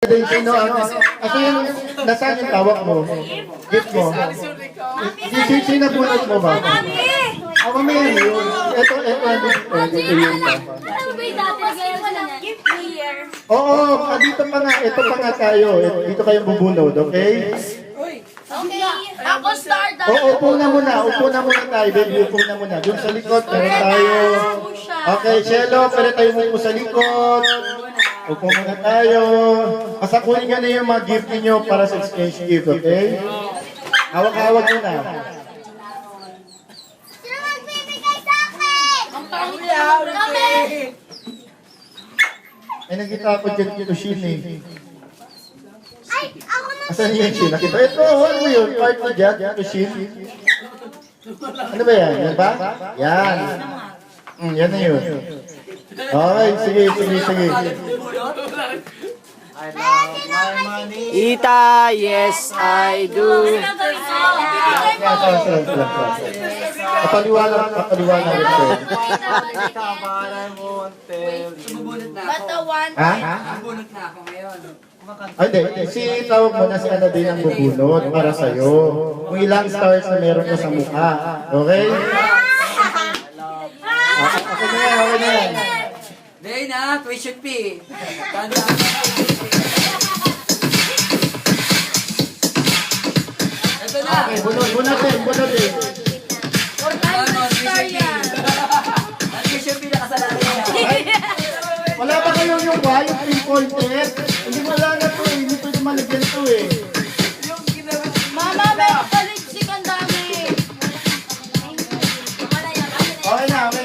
din, sino ang... Kasi yung nasaan yung tawag mo? Gift mo? Sino bunot mo ba? Mamaya yun. Ito yun pa. Ano ba yung dapat ngayon sa gift year? Oo, dito pa nga. Ito pa nga tayo. Dito kayo bubunod, okay? Okay. Ako start. Oo, upo na muna. Upo na muna tayo. Baby, upo na muna. Doon sa likod, meron tayo. Okay, Shelo, pwede tayo mo sa likod. Upo muna tayo. Pasakunin nyo na yung mga gift ninyo para sa exchange gift, okay? Hawak-hawak nyo na. Sino magbibigay sa akin? Ang pangit. Kami. Ay, nakita ako dyan dito, Shin eh. Ay, ako na. Asan yung Shin? Nakita, ito, ano mo yun? Part mo dyan, dito, Shin. Ano ba yan? Yan ba? Yan. Yan na yun. Okay, sige. Ita, yes, I do. Kapaliwanag ito. Batawan. Ha? Ay, hindi. Si tawag mo na si ano din ang bubunod para sa'yo. Kung ilang stars na meron ka sa mukha. Okay? Okay na yan. Day na, tuition fee. Tanda. Ito na. Okay, bunod din. Ano, tuition fee. Ang tuition fee na kasalanan niya. Wala ba kayong yung Y, yung 3 pointed?